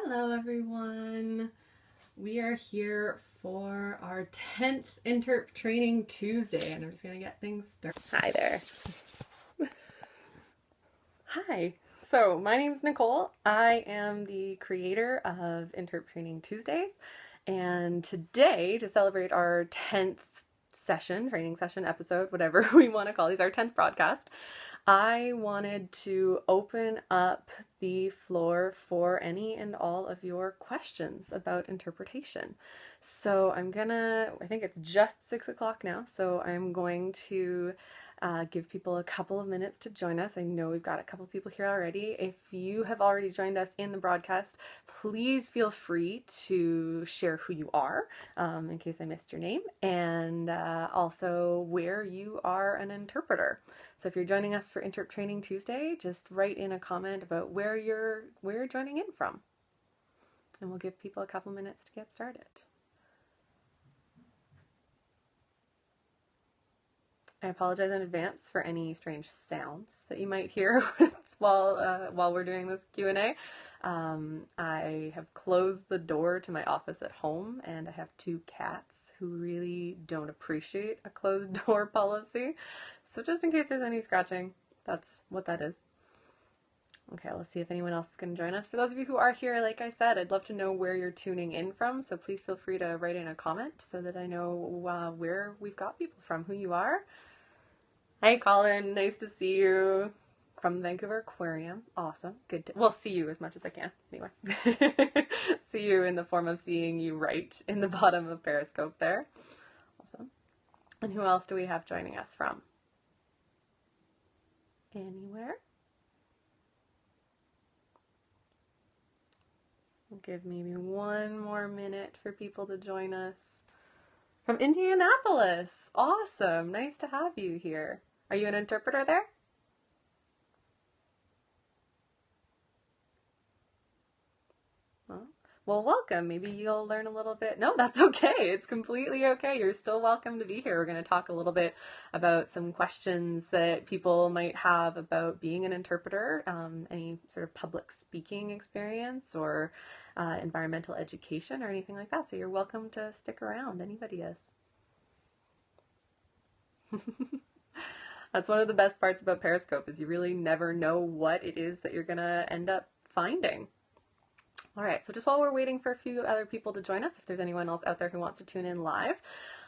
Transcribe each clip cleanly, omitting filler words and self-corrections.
Hello everyone! We are here for our 10th Interp Training Tuesday and I'm just going to get things started. Hi there. Hi. So my name is Nicole. I am the creator of Interp Training Tuesdays, and today, to celebrate our 10th session, training session, episode, whatever we want to call these, our 10th broadcast, I wanted to open up the floor for any and all of your questions about interpretation. So I think it's just 6 o'clock now, so I'm going to give people a couple of minutes to join us. I know we've got a couple of people here already. If you have already joined us in the broadcast, please feel free to share who you are, in case I missed your name, and also where you are an interpreter. So if you're joining us for Interp Training Tuesday, just write in a comment about where you're joining in from, and we'll give people a couple minutes to get started. I apologize in advance for any strange sounds that you might hear while we're doing this Q&A. I have closed the door to my office at home, and I have 2 cats who really don't appreciate a closed door policy. So just in case there's any scratching, that's what that is. Okay, let's see if anyone else is going to join us. For those of you who are here, like I said, I'd love to know where you're tuning in from, so please feel free to write in a comment so that I know where we've got people from, who you are. Hi Colin, nice to see you from the Vancouver Aquarium. Awesome, good. Well, see you as much as I can, anyway. See you in the form of seeing you right in the bottom of Periscope there. Awesome. And who else do we have joining us from? Anywhere? We'll give maybe 1 more minute for people to join us. From Indianapolis! Awesome! Nice to have you here. Are you an interpreter there? Well, welcome. Maybe you'll learn a little bit. No, that's okay. It's completely okay. You're still welcome to be here. We're going to talk a little bit about some questions that people might have about being an interpreter, any sort of public speaking experience or environmental education or anything like that. So you're welcome to stick around. Anybody is. That's one of the best parts about Periscope, is you really never know what it is that you're going to end up finding. All right, so just while we're waiting for a few other people to join us, if there's anyone else out there who wants to tune in live,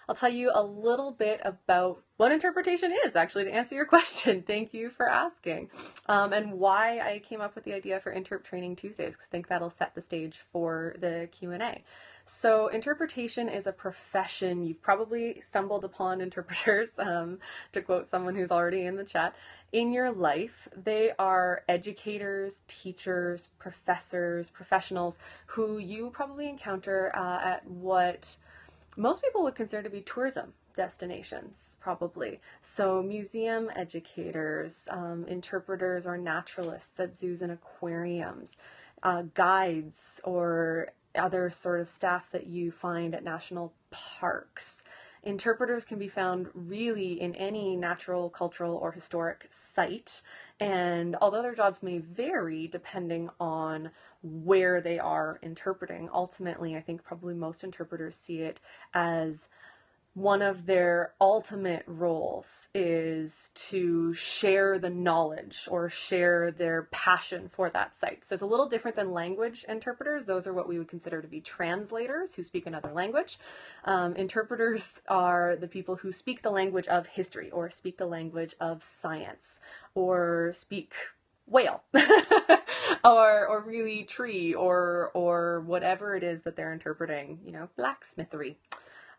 I'll tell you a little bit about what interpretation is, actually, to answer your question. Thank you for asking. And why I came up with the idea for Interp Training Tuesdays, because I think that'll set the stage for the Q&A. So interpretation is a profession. You've probably stumbled upon interpreters, to quote someone who's already in the chat, in your life. They are educators, teachers, professors, professionals who you probably encounter at what most people would consider to be tourism destinations, probably. So museum educators, interpreters or naturalists at zoos and aquariums, guides or other sort of staff that you find at national parks. Interpreters can be found really in any natural, cultural, or historic site, and although their jobs may vary depending on where they are interpreting, ultimately I think probably most interpreters see it as one of their ultimate roles is to share the knowledge or share their passion for that site. So it's a little different than language interpreters. Those are what we would consider to be translators who speak another language. Interpreters are the people who speak the language of history or speak the language of science or speak whale or really tree or whatever it is that they're interpreting, blacksmithery.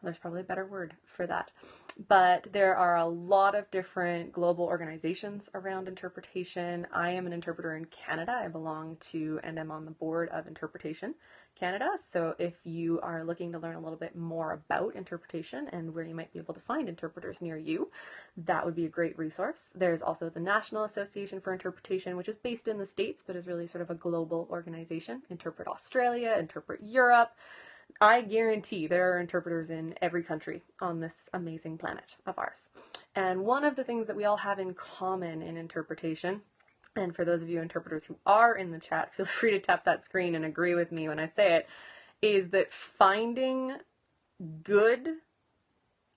There's probably a better word for that. But there are a lot of different global organizations around interpretation. I am an interpreter in Canada. I belong to and am on the board of Interpretation Canada. So if you are looking to learn a little bit more about interpretation and where you might be able to find interpreters near you, that would be a great resource. There's also the National Association for Interpretation, which is based in the States, but is really sort of a global organization. Interpret Australia, Interpret Europe. I guarantee there are interpreters in every country on this amazing planet of ours. And one of the things that we all have in common in interpretation and for those of you interpreters who are in the chat, feel free to tap that screen and agree with me when I say it, is that finding good,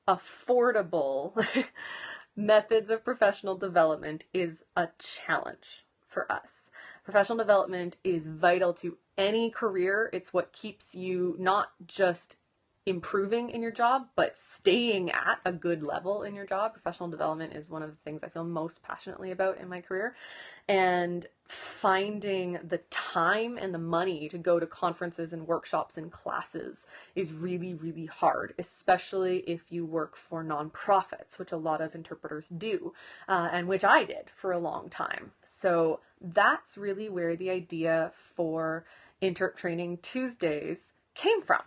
affordable methods of professional development is a challenge for us. Professional development is vital to any career. It's what keeps you not just improving in your job, but staying at a good level in your job. Professional development is one of the things I feel most passionately about in my career. And finding the time and the money to go to conferences and workshops and classes is really, really hard, especially if you work for nonprofits, which a lot of interpreters do, and which I did for a long time. So that's really where the idea for Interp Training Tuesdays came from.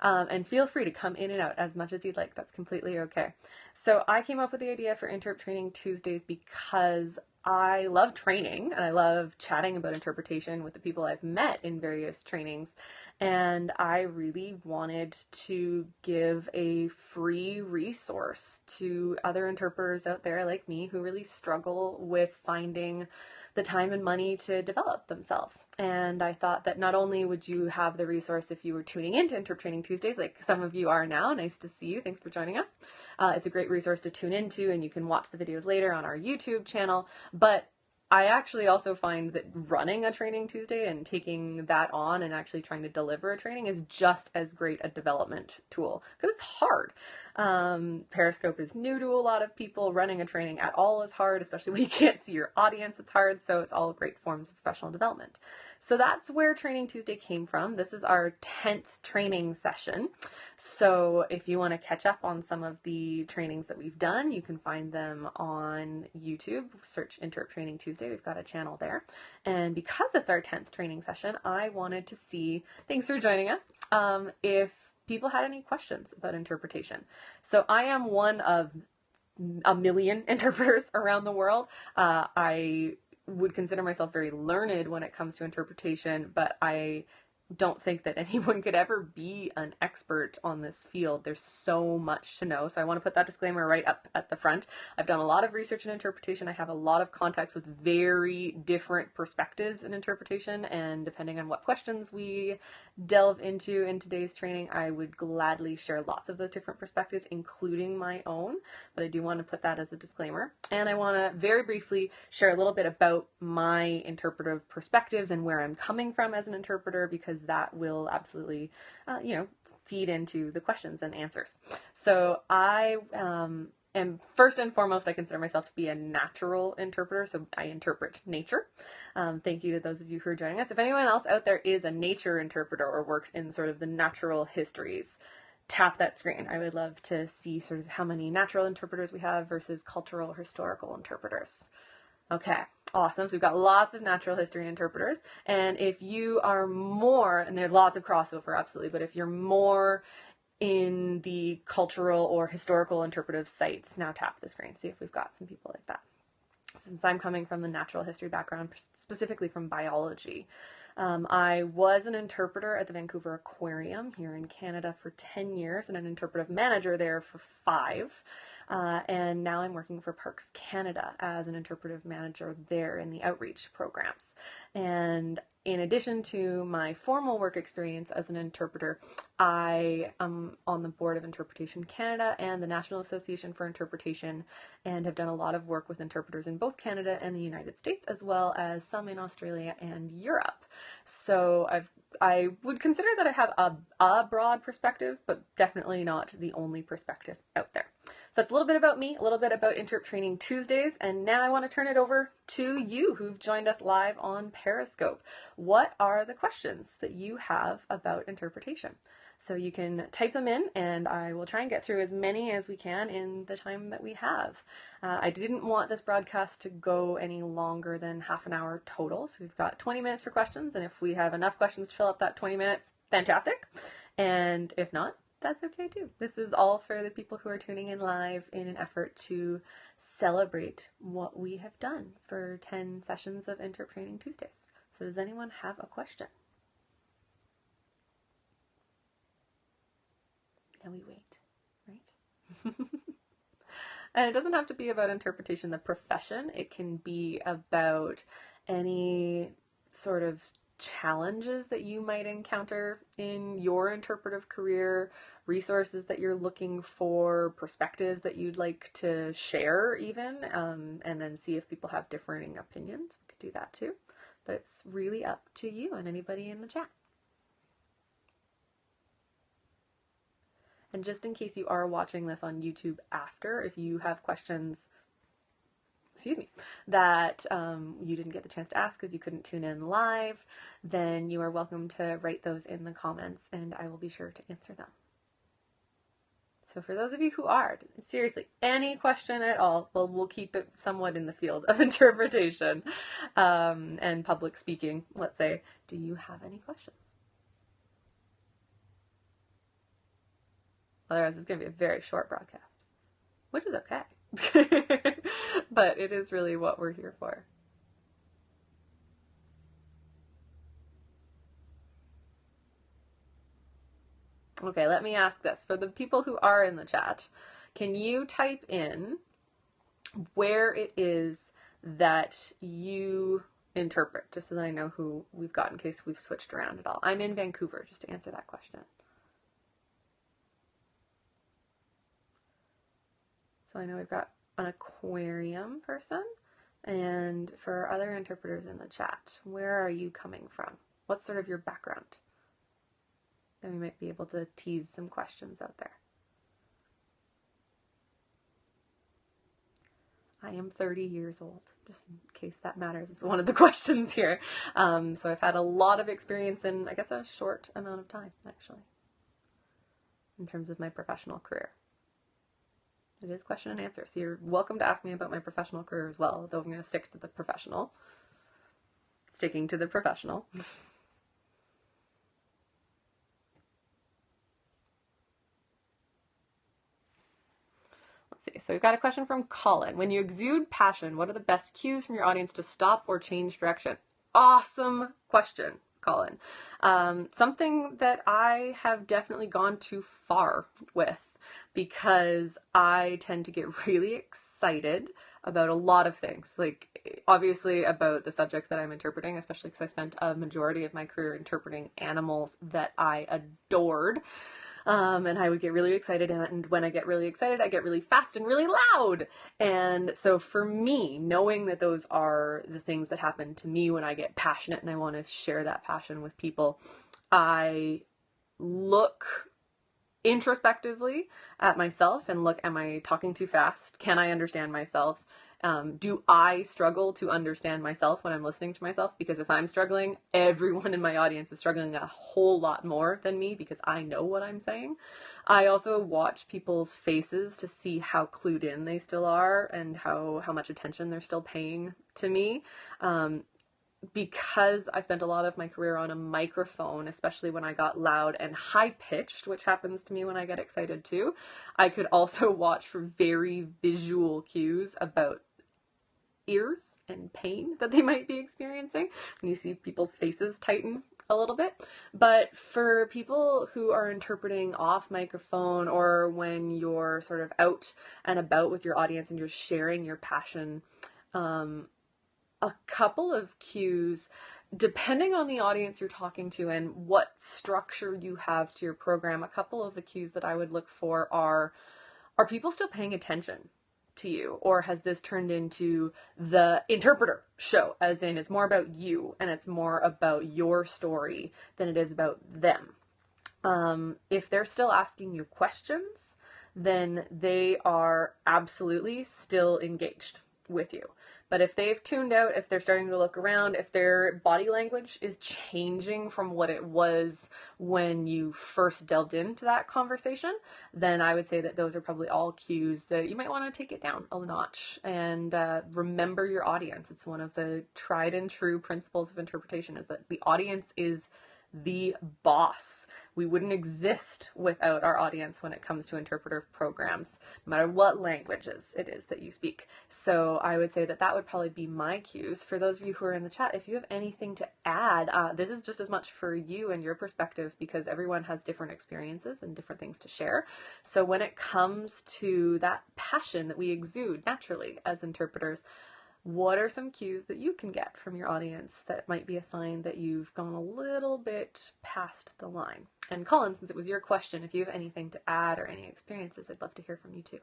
And feel free to come in and out as much as you'd like. That's completely okay. So I came up with the idea for Interp Training Tuesdays because I love training and I love chatting about interpretation with the people I've met in various trainings. And I really wanted to give a free resource to other interpreters out there like me who really struggle with finding the time and money to develop themselves. And I thought that not only would you have the resource if you were tuning into Interp Training Tuesdays, like some of you are now, nice to see you, thanks for joining us. It's a great resource to tune into, and you can watch the videos later on our YouTube channel, but I actually also find that running a Training Tuesday and taking that on and actually trying to deliver a training is just as great a development tool because it's hard. Periscope is new to a lot of people. Running a training at all is hard, especially when you can't see your audience. It's hard, so it's all great forms of professional development. So that's where Training Tuesday came from. This is our 10th training session. So if you want to catch up on some of the trainings that we've done, you can find them on YouTube. Search Interp Training Tuesday. We've got a channel there. And because it's our 10th training session, I wanted to see, thanks for joining us, if people had any questions about interpretation. So I am one of a million interpreters around the world. I would consider myself very learned when it comes to interpretation, but I don't think that anyone could ever be an expert on this field. There's so much to know. So I want to put that disclaimer right up at the front. I've done a lot of research in interpretation. I have a lot of contacts with very different perspectives in interpretation, and depending on what questions we delve into in today's training, I would gladly share lots of those different perspectives, including my own, but I do want to put that as a disclaimer. And I want to very briefly share a little bit about my interpretive perspectives and where I'm coming from as an interpreter, because that will absolutely, feed into the questions and answers. So I am, first and foremost, I consider myself to be a natural interpreter, so I interpret nature. Thank you to those of you who are joining us. If anyone else out there is a nature interpreter or works in sort of the natural histories, tap that screen. I would love to see sort of how many natural interpreters we have versus cultural or historical interpreters. Okay, awesome. So we've got lots of natural history interpreters. And if you are more, and there's lots of crossover, absolutely, but if you're more in the cultural or historical interpretive sites, now tap the screen. See if we've got some people like that. Since I'm coming from the natural history background, specifically from biology, I was an interpreter at the Vancouver Aquarium here in Canada for 10 years and an interpretive manager there for 5. And now I'm working for Parks Canada as an interpretive manager there in the outreach programs. And in addition to my formal work experience as an interpreter, I am on the board of Interpretation Canada and the National Association for Interpretation, and have done a lot of work with interpreters in both Canada and the United States, as well as some in Australia and Europe. So I would consider that I have a broad perspective, but definitely not the only perspective out there. So that's a little bit about me, a little bit about Interp Training Tuesdays, and now I want to turn it over to you who've joined us live on Periscope. What are the questions that you have about interpretation? So you can type them in, and I will try and get through as many as we can in the time that we have. I didn't want this broadcast to go any longer than half an hour total, so we've got 20 minutes for questions, and if we have enough questions to fill up that 20 minutes, fantastic. And if not, that's okay too. This is all for the people who are tuning in live in an effort to celebrate what we have done for 10 sessions of Interp Training Tuesdays. So does anyone have a question? Now we wait, right? And it doesn't have to be about interpretation, the profession. It can be about any sort of challenges that you might encounter in your interpretive career, resources that you're looking for, perspectives that you'd like to share even, and then see if people have differing opinions. We could do that too. But it's really up to you and anybody in the chat. And just in case you are watching this on YouTube after, if you have questions, excuse me, that you didn't get the chance to ask because you couldn't tune in live, then you are welcome to write those in the comments and I will be sure to answer them. So for those of you who are, seriously, any question at all, well, we'll keep it somewhat in the field of interpretation and public speaking, let's say. Do you have any questions? Otherwise, it's going to be a very short broadcast, which is okay. But it is really what we're here for. Okay, let me ask this. For the people who are in the chat, can you type in where it is that you interpret, just so that I know who we've got in case we've switched around at all? I'm in Vancouver, just to answer that question. So I know we've got an aquarium person, and for other interpreters in the chat, where are you coming from? What's sort of your background? Then we might be able to tease some questions out there. I am 30 years old, just in case that matters. It's one of the questions here. So I've had a lot of experience in, I guess, a short amount of time, actually, in terms of my professional career. It is question and answer, so you're welcome to ask me about my professional career as well, though I'm going to stick to the professional. Sticking to the professional. Let's see, so we've got a question from Colin. When you exude passion, what are the best cues from your audience to stop or change direction? Awesome question, Colin. Something that I have definitely gone too far with, because I tend to get really excited about a lot of things, like obviously about the subject that I'm interpreting, especially because I spent a majority of my career interpreting animals that I adored. And I would get really excited, and when I get really excited, I get really fast and really loud. And so for me, knowing that those are the things that happen to me when I get passionate and I want to share that passion with people, I look introspectively at myself and look, am I talking too fast? Can I understand myself? Do I struggle to understand myself when I'm listening to myself? Because if I'm struggling, everyone in my audience is struggling a whole lot more than me, because I know what I'm saying. I also watch people's faces to see how clued in they still are and how much attention they're still paying to me. Because I spent a lot of my career on a microphone, especially when I got loud and high-pitched, which happens to me when I get excited too, I could also watch for very visual cues about ears and pain that they might be experiencing when you see people's faces tighten a little bit. But for people who are interpreting off microphone, or when you're sort of out and about with your audience and you're sharing your passion, a couple of cues, depending on the audience you're talking to and what structure you have to your program, a couple of the cues that I would look for are people still paying attention to you? Or has this turned into the interpreter show, as in it's more about you and it's more about your story than it is about them? If they're still asking you questions, then they are absolutely still engaged with you. But if they've tuned out, if they're starting to look around, if their body language is changing from what it was when you first delved into that conversation, then I would say that those are probably all cues that you might want to take it down a notch and remember your audience. It's one of the tried and true principles of interpretation, is that the audience is the boss. We wouldn't exist without our audience when it comes to interpreter programs, no matter what languages it is that you speak. So I would say that that would probably be my cues. For those of you who are in the chat, if you have anything to add, this is just as much for you and your perspective, because everyone has different experiences and different things to share. So when it comes to that passion that we exude naturally as interpreters, what are some cues that you can get from your audience that might be a sign that you've gone a little bit past the line? And Colin, since it was your question, if you have anything to add or any experiences, I'd love to hear from you too.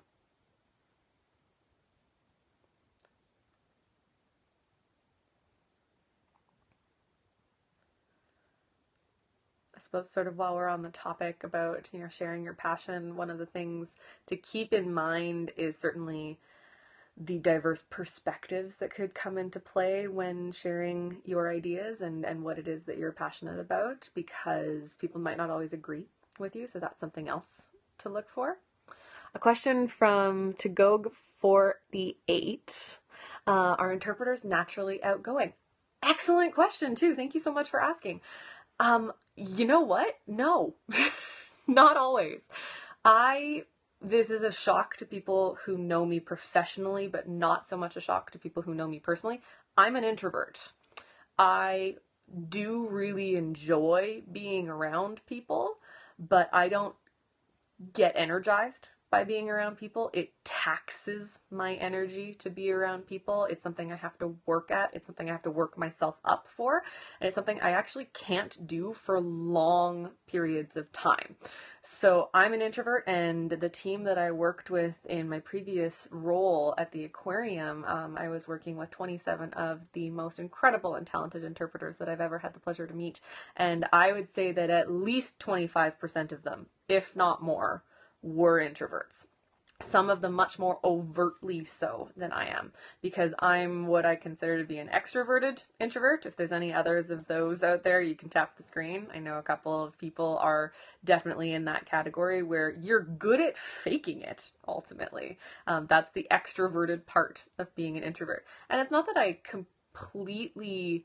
I suppose sort of while we're on the topic about, sharing your passion, one of the things to keep in mind is certainly the diverse perspectives that could come into play when sharing your ideas and what it is that you're passionate about, because people might not always agree with you, so that's something else to look for. A question from Tagog48. Are interpreters naturally outgoing? Excellent question too. Thank you so much for asking. You know what? No, not always. This is a shock to people who know me professionally, but not so much a shock to people who know me personally. I'm an introvert. I do really enjoy being around people, but I don't get energized by being around people. It taxes my energy to be around people. It's something I have to work at. It's something I have to work myself up for. And it's something I actually can't do for long periods of time. So I'm an introvert, and the team that I worked with in my previous role at the aquarium, I was working with 27 of the most incredible and talented interpreters that I've ever had the pleasure to meet. And I would say that at least 25% of them, if not more, were introverts. Some of them much more overtly so than I am, because I'm what I consider to be an extroverted introvert. If there's any others of those out there, you can tap the screen. I know a couple of people are definitely in that category where you're good at faking it, ultimately. That's the extroverted part of being an introvert. And it's not that I completely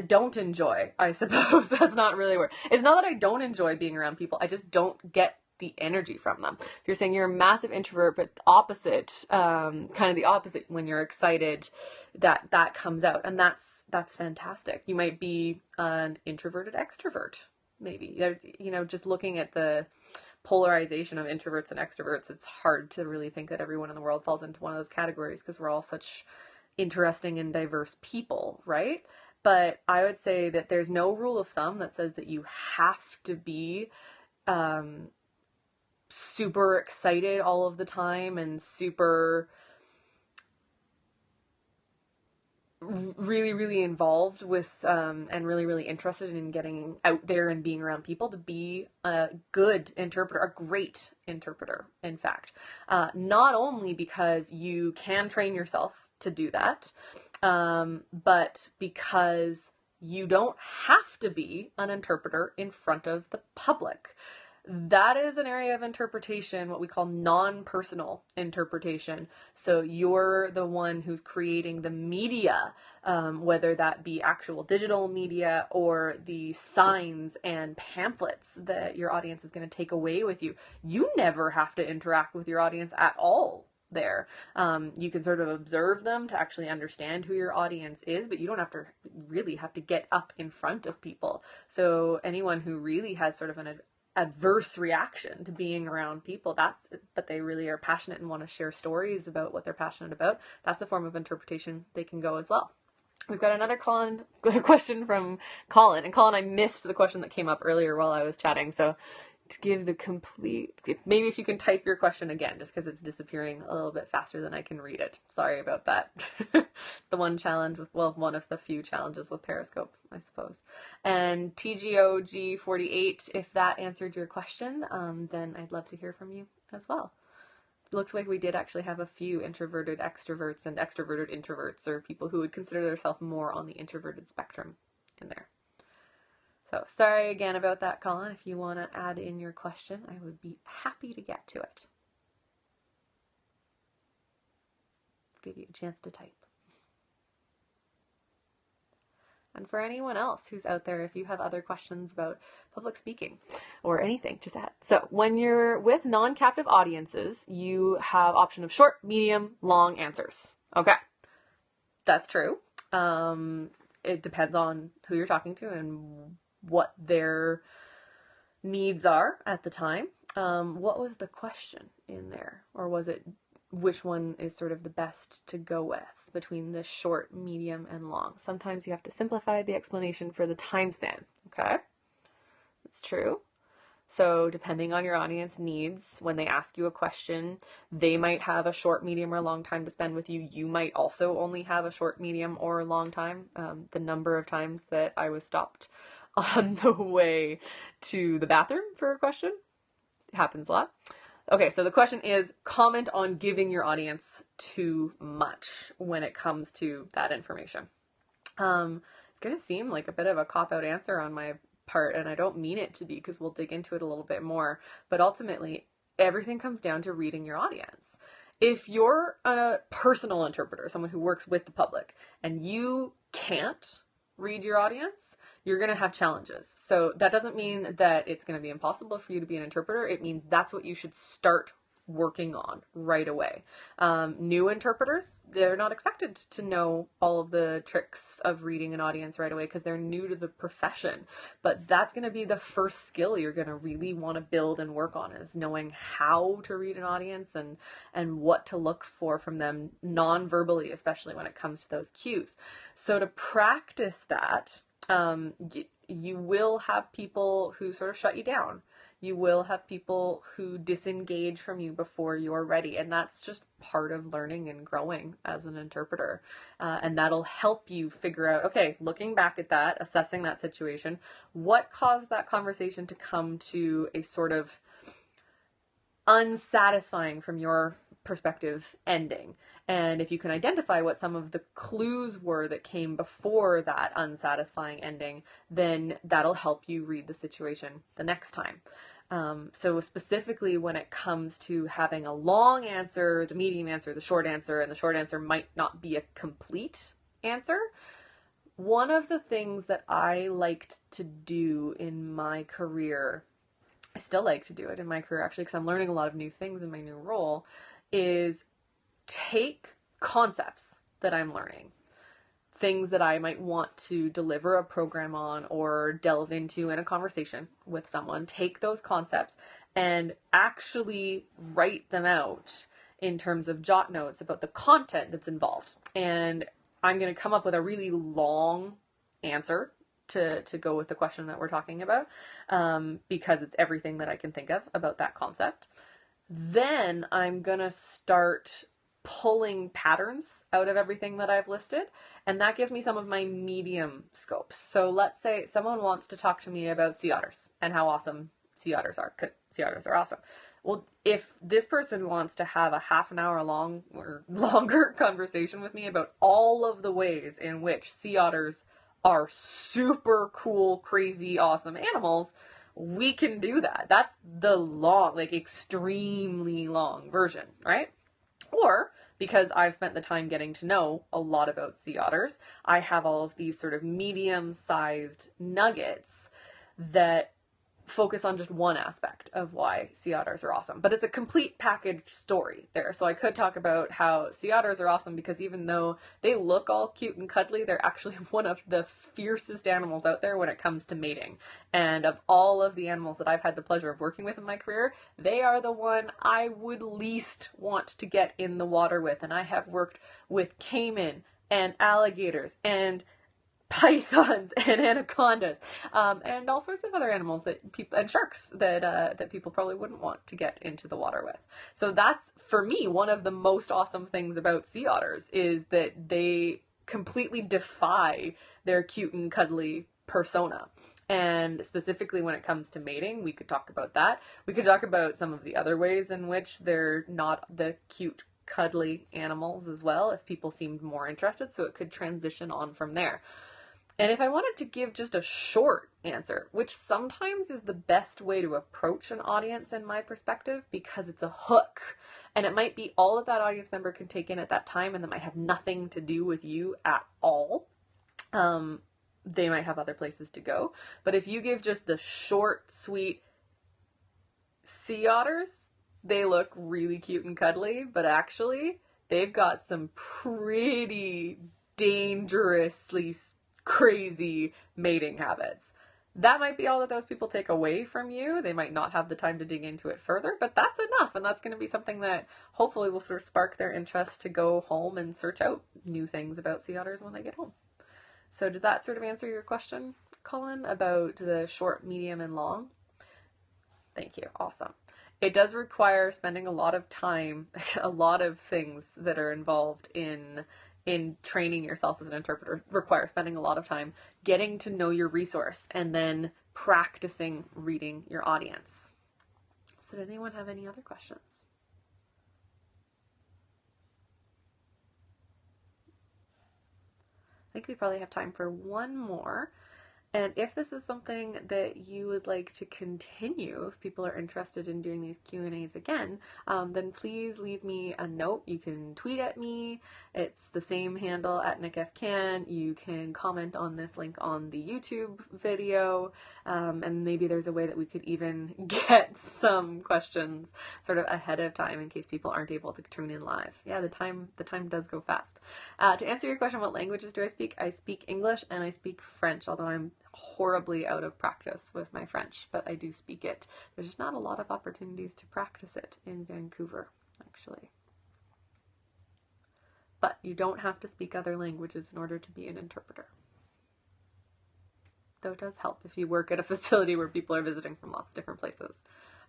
don't enjoy, I suppose. That's not really where. It's not that I don't enjoy being around people. I just don't get the energy from them. If you're saying you're a massive introvert, but opposite, kind of the opposite, when you're excited, that comes out, and that's fantastic. You might be an introverted extrovert, maybe. Just looking at the polarization of introverts and extroverts, it's hard to really think that everyone in the world falls into one of those categories, because we're all such interesting and diverse people, right? But I would say that there's no rule of thumb that says that you have to be super excited all of the time and super really, really involved with and really, really interested in getting out there and being around people to be a good interpreter, a great interpreter, in fact. Not only because you can train yourself to do that, but because you don't have to be an interpreter in front of the public. That is an area of interpretation, what we call non-personal interpretation. So you're the one who's creating the media, whether that be actual digital media or the signs and pamphlets that your audience is going to take away with you. You never have to interact with your audience at all there. You can sort of observe them to actually understand who your audience is, but you don't really have to get up in front of people. So anyone who really has sort of an adverse reaction to being around people, but they really are passionate and want to share stories about what they're passionate about, that's a form of interpretation they can go as well. We've got another question from Colin. And Colin, I missed the question that came up earlier while I was chatting, so to give the complete, maybe if you can type your question again, just because it's disappearing a little bit faster than I can read it. Sorry about that. One of the few challenges with Periscope, I suppose. And TGOG48, if that answered your question, then I'd love to hear from you as well. It looked like we did actually have a few introverted extroverts and extroverted introverts, or people who would consider themselves more on the introverted spectrum in there. So sorry again about that, Colin. If you want to add in your question, I would be happy to get to it. Give you a chance to type. And for anyone else who's out there, if you have other questions about public speaking or anything, just add. So when you're with non-captive audiences, you have option of short, medium, long answers. Okay, that's true. It depends on who you're talking to and what their needs are at the time. What was the question in there? Or was it which one is sort of the best to go with between the short, medium, and long? Sometimes you have to simplify the explanation for the time span, okay? That's true. So depending on your audience needs, when they ask you a question, they might have a short, medium, or long time to spend with you. You might also only have a short, medium, or long time. The number of times that I was stopped on the way to the bathroom for a question happens a lot. Okay, so the question is, comment on giving your audience too much when it comes to that information. It's going to seem like a bit of a cop-out answer on my part, and I don't mean it to be, because we'll dig into it a little bit more, but ultimately everything comes down to reading your audience. If you're a personal interpreter, someone who works with the public, and you can't read your audience, you're going to have challenges. So that doesn't mean that it's going to be impossible for you to be an interpreter. It means that's what you should start working on right away. New interpreters, they're not expected to know all of the tricks of reading an audience right away because they're new to the profession. But that's going to be the first skill you're going to really want to build and work on, is knowing how to read an audience and what to look for from them non-verbally, especially when it comes to those cues. So to practice that, you will have people who sort of shut you down. You will have people who disengage from you before you're ready. And that's just part of learning and growing as an interpreter. And that'll help you figure out, okay, looking back at that, assessing that situation, what caused that conversation to come to a sort of unsatisfying from your perspective ending. And if you can identify what some of the clues were that came before that unsatisfying ending, then that'll help you read the situation the next time. So specifically when it comes to having a long answer, the medium answer, the short answer, and the short answer might not be a complete answer, one of the things that I liked to do in my career, I still like to do it in my career actually, because I'm learning a lot of new things in my new role, is take concepts that I'm learning, things that I might want to deliver a program on or delve into in a conversation with someone, take those concepts and actually write them out in terms of jot notes about the content that's involved. And I'm going to come up with a really long answer to go with the question that we're talking about, because it's everything that I can think of about that concept. Then I'm going to start pulling patterns out of everything that I've listed, and that gives me some of my medium scopes. So let's say someone wants to talk to me about sea otters and how awesome sea otters are, because sea otters are awesome. Well, if this person wants to have a half an hour long or longer conversation with me about all of the ways in which sea otters are super cool, crazy, awesome animals, we can do that. That's the long, like extremely long version, right? Or because I've spent the time getting to know a lot about sea otters, I have all of these sort of medium-sized nuggets that focus on just one aspect of why sea otters are awesome. But it's a complete package story there. So I could talk about how sea otters are awesome because even though they look all cute and cuddly, they're actually one of the fiercest animals out there when it comes to mating. And of all of the animals that I've had the pleasure of working with in my career, they are the one I would least want to get in the water with. And I have worked with caiman and alligators and pythons and anacondas, and all sorts of other animals that people, and sharks that people probably wouldn't want to get into the water with. So that's, for me, one of the most awesome things about sea otters is that they completely defy their cute and cuddly persona. And specifically when it comes to mating, we could talk about that. We could talk about some of the other ways in which they're not the cute, cuddly animals as well, if people seemed more interested, so it could transition on from there. And if I wanted to give just a short answer, which sometimes is the best way to approach an audience in my perspective, because it's a hook, and it might be all that audience member can take in at that time, and that might have nothing to do with you at all. they might have other places to go. But if you give just the short, sweet sea otters, they look really cute and cuddly, but actually they've got some pretty dangerously crazy mating habits. That might be all that those people take away from you. They might not have the time to dig into it further, but that's enough. And that's going to be something that hopefully will sort of spark their interest to go home and search out new things about sea otters when they get home. So did that sort of answer your question, Colin, about the short, medium, and long? Thank you. Awesome. It does require spending a lot of time, a lot of things that are involved in training yourself as an interpreter require spending a lot of time getting to know your resource and then practicing reading your audience. So did anyone have any other questions? I think we probably have time for one more. And if this is something that you would like to continue, if people are interested in doing these Q&As again, then please leave me a note. You can tweet at me. It's the same handle at NickFCan. You can comment on this link on the YouTube video, and maybe there's a way that we could even get some questions sort of ahead of time in case people aren't able to tune in live. Yeah, the time does go fast. To answer your question, what languages do I speak English and I speak French, although I'm horribly out of practice with my French, but I do speak it. There's just not a lot of opportunities to practice it in Vancouver, actually. But you don't have to speak other languages in order to be an interpreter. Though it does help if you work at a facility where people are visiting from lots of different places.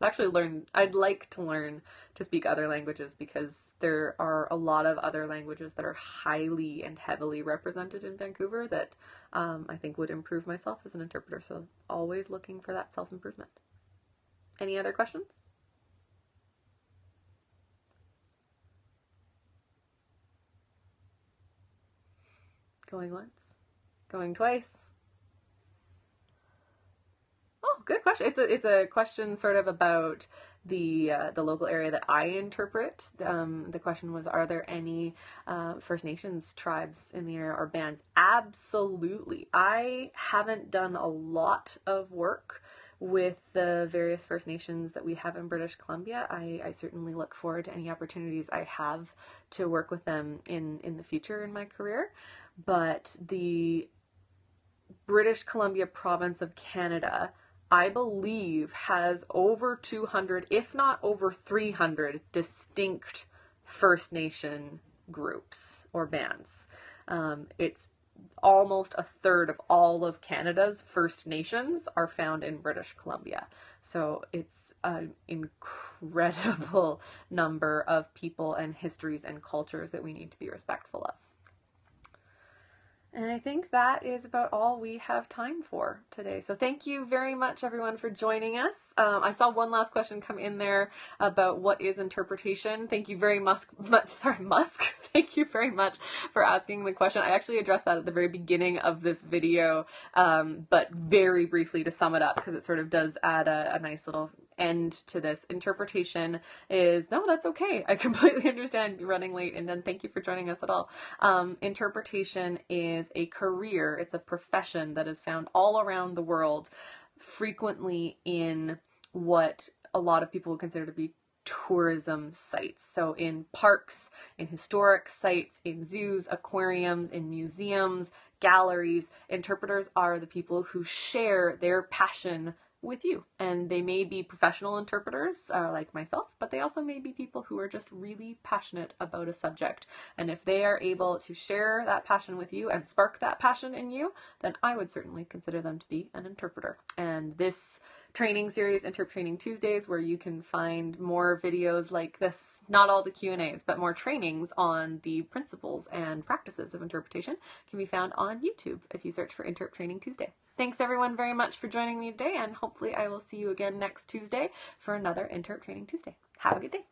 I'd like to learn to speak other languages because there are a lot of other languages that are highly and heavily represented in Vancouver that I think would improve myself as an interpreter. So always looking for that self-improvement. Any other questions? Going once? Going twice? Oh, good question. It's a question sort of about the local area that I interpret. The question was, are there any First Nations tribes in the area or bands? Absolutely. I haven't done a lot of work with the various First Nations that we have in British Columbia. I certainly look forward to any opportunities I have to work with them in the future in my career. But the British Columbia province of Canada, I believe, has over 200, if not over 300 distinct First Nation groups or bands. It's almost a third of all of Canada's First Nations are found in British Columbia. So it's an incredible number of people and histories and cultures that we need to be respectful of. And I think that is about all we have time for today. So thank you very much, everyone, for joining us. I saw one last question come in there about what is interpretation. Thank you very much. Thank you very much for asking the question. I actually addressed that at the very beginning of this video, but very briefly to sum it up, because it sort of does add a nice little end to this. Interpretation is, no, that's okay. I completely understand you running late, and then thank you for joining us at all. Interpretation is a career, it's a profession that is found all around the world, frequently in what a lot of people would consider to be tourism sites. So in parks, in historic sites, in zoos, aquariums, in museums, galleries, interpreters are the people who share their passion with you. And they may be professional interpreters like myself, but they also may be people who are just really passionate about a subject. And if they are able to share that passion with you and spark that passion in you, then I would certainly consider them to be an interpreter. And this training series, Interp Training Tuesdays, where you can find more videos like this, not all the Q&As, but more trainings on the principles and practices of interpretation, can be found on YouTube if you search for Interp Training Tuesday. Thanks everyone very much for joining me today, and hopefully I will see you again next Tuesday for another Interp Training Tuesday. Have a good day.